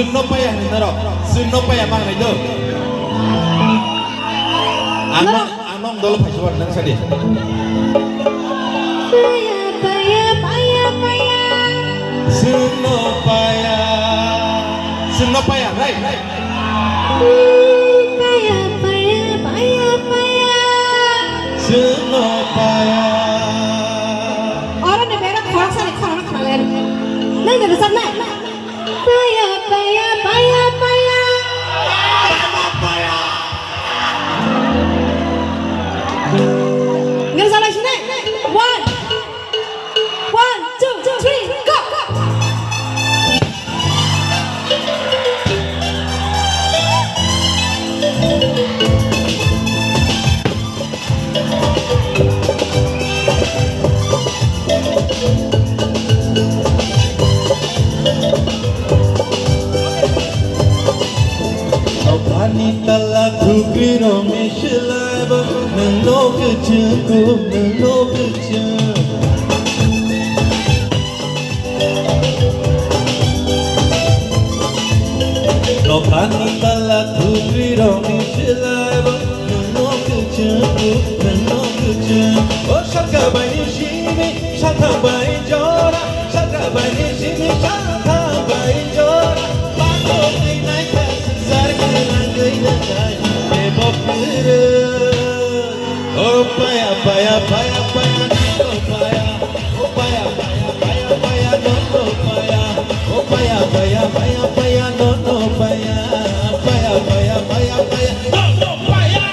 Sunopaya ni naro, Sunopaya mang itu. Anong dulu pacuan nang sadi. Sunopaya, Sunopaya, right. Sunopaya. Orang di berak orang sana orang kalian. Neng dari sana. Paya. Nggak salah sini. One, two, three, go. Wanita lagu biru Michelle menolak jengku menolak jeng. Wanita lagu biru Michelle menolak jengku menolak jeng. Oh syaka bayi sini syaka bayi jora syaka bayi sini syaka bayi jora. Patok naik Oh paya paya paya paya no paya oh paya paya paya paya no paya oh paya paya paya paya no paya paya paya paya paya no paya.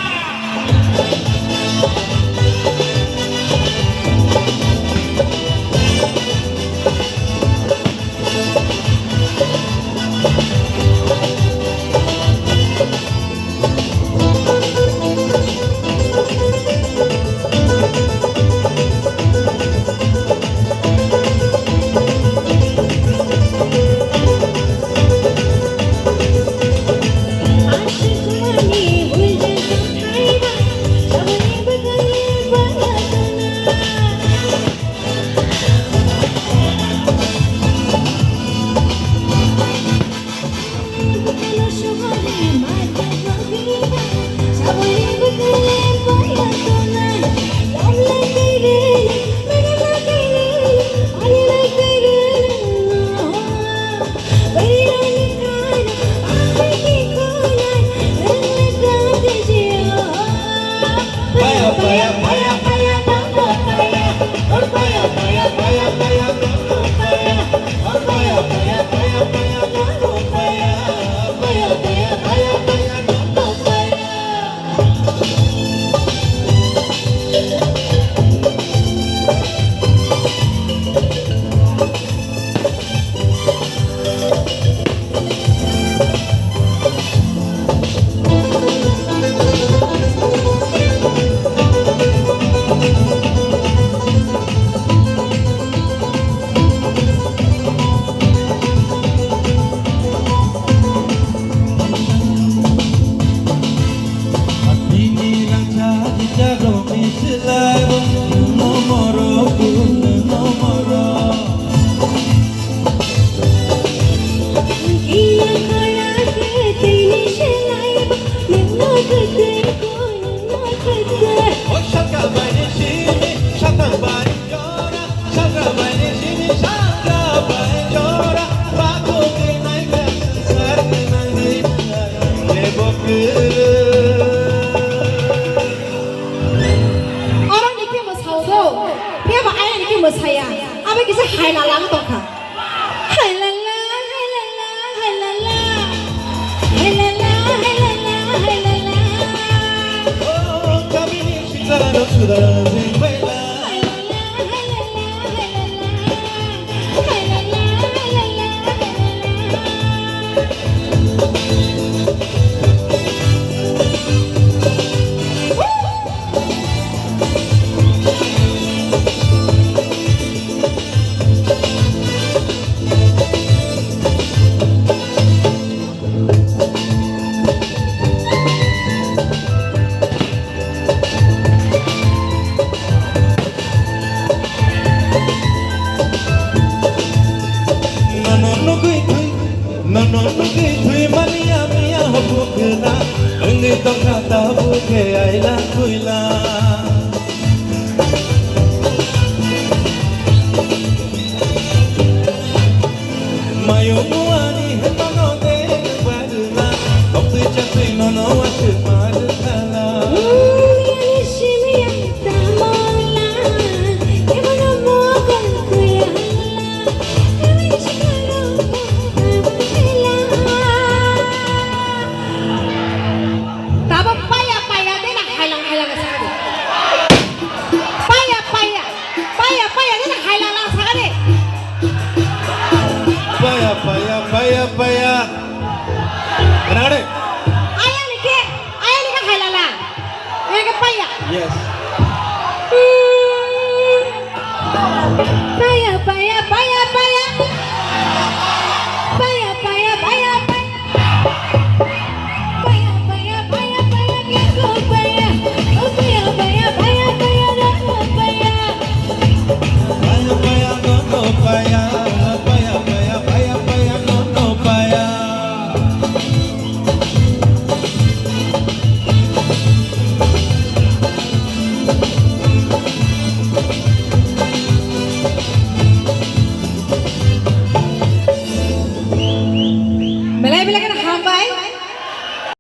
no no no ki thui mania mia ho bukna ngi to khata buke aila kuila